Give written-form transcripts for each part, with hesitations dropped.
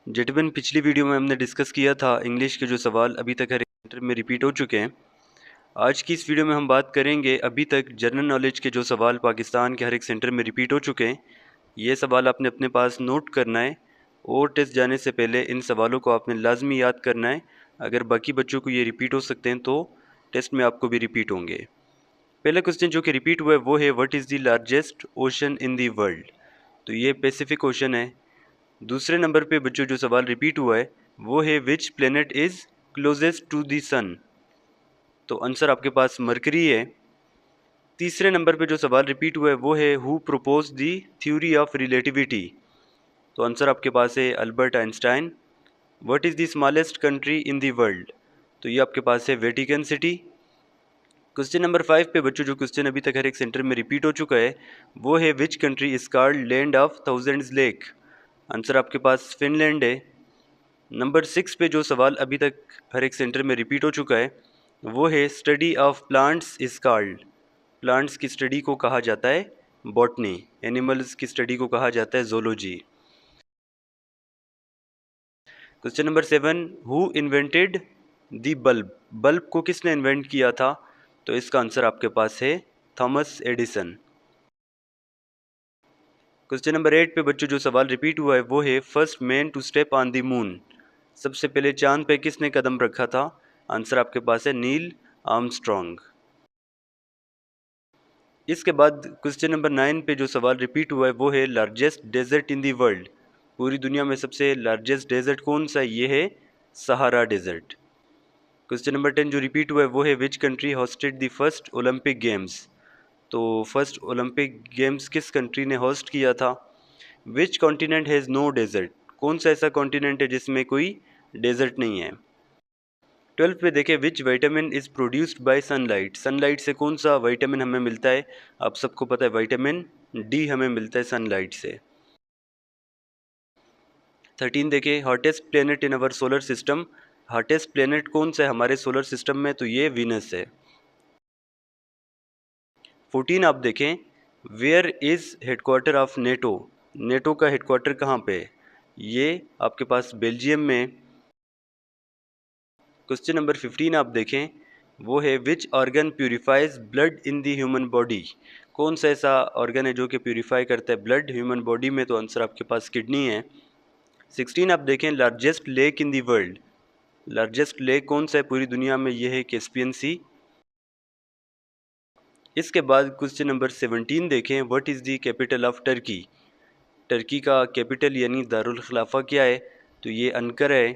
जेटवन पिछली वीडियो में हमने डिस्कस किया था इंग्लिश के जो सवाल अभी तक हर एक सेंटर में रिपीट हो चुके हैं। आज की इस वीडियो में हम बात करेंगे अभी तक जनरल नॉलेज के जो सवाल पाकिस्तान के हर एक सेंटर में रिपीट हो चुके हैं। ये सवाल आपने अपने पास नोट करना है और टेस्ट जाने से पहले इन सवालों को आपने लाजमी याद करना है। अगर बाकी बच्चों को ये रिपीट हो सकते हैं तो टेस्ट में आपको भी रिपीट होंगे। पहला क्वेश्चन जो कि रिपीट हुआ है वो है what is the largest ocean in the world. तो ये पैसिफिक ओशन है। दूसरे नंबर पे बच्चों जो सवाल रिपीट हुआ है वो है which planet is closest to the sun. तो आंसर आपके पास मरकरी है। तीसरे नंबर पे जो सवाल रिपीट हुआ है वो है who propose the theory of relativity. तो आंसर आपके पास है Albert Einstein. What is the smallest country in the world. तो ये आपके पास है वेटिकन सिटी। क्वेश्चन नंबर 5 पे बच्चों जो क्वेश्चन अभी तक हर एक सेंटर में रिपीट हो चुका है वो है which country is called land of thousands lake. Answer आपके पास फिनलैंड है। नंबर 6 पे जो सवाल अभी तक हर एक सेंटर में रिपीट हो चुका है वो है study of plants is called. Plants की स्टडी को कहा जाता है बॉटनी। एनिमल्स की स्टडी को कहा जाता है zoology. Question number 7 who invented the bulb. Bulb को किसने इन्वेंट किया था। तो इसका आंसर आपके पास है थॉमस एडिसन। क्वेश्चन नंबर 8 पे बच्चों जो सवाल रिपीट हुआ है वो है first man to step on the moon. सबसे पहले चांद पे किसने कदम रखा था। आंसर आपके पास है नील आर्मस्ट्रॉन्ग। इसके बाद क्वेश्चन नंबर 9 पे जो सवाल रिपीट हुआ है वो है largest desert in the world. पूरी दुनिया में सबसे लार्जेस्ट डेजर्ट कौन सा है। ये है सहारा डेजर्ट। क्वेश्चन नंबर 10 जो रिपीट हुआ है वो है which country hosted the first Olympic games. तो फर्स्ट ओलंपिक गेम्स किस कंट्री ने होस्ट किया था। Which continent has no desert. कौन सा ऐसा कॉन्टिनेंट है जिसमें कोई डेजर्ट नहीं है। 12 पे देखें which vitamin is produced by sunlight. Sunlight से कौन सा विटामिन हमें मिलता है। आप सबको पता है विटामिन डी हमें मिलता है सनलाइट से। 13 देखें hottest planet in our solar system. Hottest planet कौन सा है हमारे सोलर सिस्टम में। तो ये वीनस है। 14 आप देखें where is headquarter of NATO. NATO का हेडक्वार्टर कहाँ पे है। ये आपके पास बेल्जियम में है। क्वेश्चन नंबर 15 आप देखें वो है which organ purifies blood in the human body. कौन सा ऐसा ऑर्गन है जो कि प्यूरिफाई करता है ब्लड ह्यूमन बॉडी में। तो आंसर आपके पास किडनी है। 16 आप देखें largest lake in the world. Largest lake कौन सा है पूरी दुनिया में। यह है कैस्पियन सी। इसके बाद क्वेश्चन नंबर 17 देखें what is the capital of Turkey. Turkey का कैपिटल यानी दारुल खिलाफा क्या है। तो ये अंकारा है।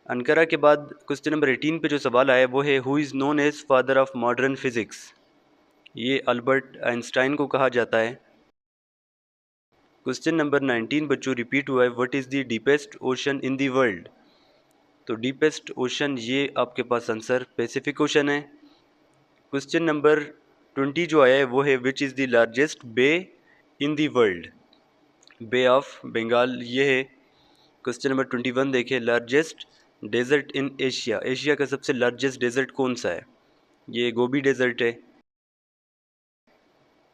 अंकारा के बाद क्वेश्चन नंबर 18 पे जो सवाल आया वो है who is known as father of modern physics. ये अल्बर्ट आइंस्टाइन को कहा जाता है। क्वेश्चन नंबर 19 बच्चों रिपीट हुआ है what is the deepest ocean in the world. तो डीपेस्ट ओशन ये आपके पास आंसर पैसिफिक ओशन है। क्वेश्चन नंबर 20 जो आया है वो है which is the largest bay in the world. Bay of Bengal ये है। क्वेश्चन नंबर 21 देखें largest desert in Asia. Asia का सबसे लार्जेस्ट डेजर्ट कौन सा है। ये गोबी डेजर्ट है।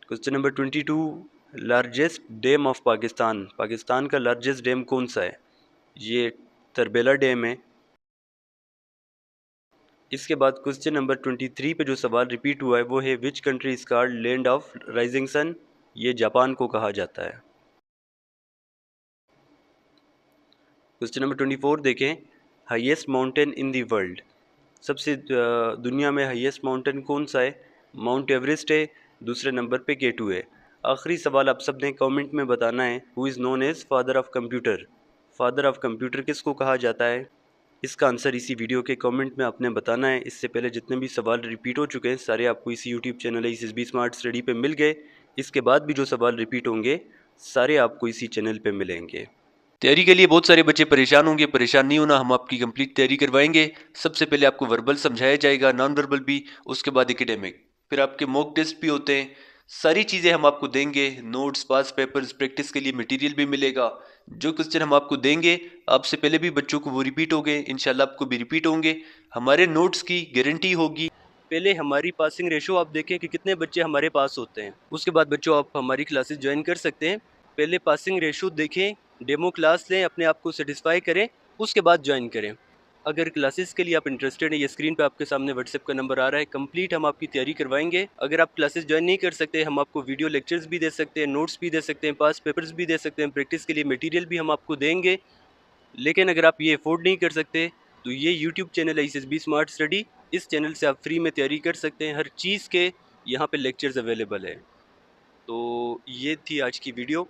Question number 22 largest dam of Pakistan. Pakistan का लार्जेस्ट डैम कौन सा है। ये तरबेला डैम है। इसके बाद क्वेश्चन नंबर 23 पे जो सवाल रिपीट हुआ है वो है which country is called land of rising sun. ये जापान को कहा जाता है। क्वेश्चन नंबर 24 देखें highest mountain in the world. सबसे दुनिया में हाईएस्ट माउंटेन कौन सा है। माउंट एवरेस्ट है। दूसरे नंबर पे केटू है। आखिरी सवाल आप सब ने कमेंट में बताना है who is known as father of computer. Father of computer किसको कहा जाता है। इसका आंसर इसी वीडियो के कमेंट में आपने बताना है। इससे पहले जितने भी सवाल रिपीट हो चुके हैं सारे आपको इसी YouTube channel SSB smart study पे मिल गए। इसके बाद भी जो सवाल रिपीट होंगे सारे आपको इसी चैनल पे मिलेंगे। तैयारी के लिए बहुत सारे बच्चे परेशान होंगे। परेशान नहीं होना, हम आपकी कंप्लीट तैयारी करवाएंगे। सबसे पहले आपको वर्बल समझाया जाएगा, नॉन वर्बल भी, उसके बाद एकेडमिक, फिर आपके मॉक टेस्ट भी होते हैं। सारी चीज़ें हम आपको देंगे। नोट्स, पास पेपर्स, प्रैक्टिस के लिए मटेरियल भी मिलेगा। जो क्वेश्चन हम आपको देंगे आपसे पहले भी बच्चों को वो रिपीट हो गए, इंशाल्लाह आपको भी रिपीट होंगे। हमारे नोट्स की गारंटी होगी। पहले हमारी पासिंग रेशो आप देखें कि कितने बच्चे हमारे पास होते हैं। उसके बाद बच्चों आप हमारी क्लासेस ज्वाइन कर सकते हैं। पहले पासिंग रेशो देखें डेमो क्लास लें, अपने आप को सेटिस्फाई करें, उसके बाद ज्वाइन करें। अगर क्लासेस के लिए आप इंटरेस्टेड हैं, ये स्क्रीन पे आपके सामने व्हाट्सएप का नंबर आ रहा है, कंप्लीट हम आपकी तैयारी करवाएंगे। अगर आप क्लासेस ज्वाइन नहीं कर सकते, हम आपको वीडियो लेक्चर्स भी दे सकते हैं, नोट्स भी दे सकते हैं, पास पेपर्स भी दे सकते हैं, प्रैक्टिस के लिए मटेरियल भी हम आपको देंगे। लेकिन अगर आप ये अफोर्ड नहीं कर सकते तो ये यूट्यूब चैनल है SSB स्मार्ट स्टडी, इस चैनल से आप फ्री में तैयारी कर सकते हैं। हर चीज़ के यहाँ पे लेक्चर्स अवेलेबल है। तो ये थी आज की वीडियो।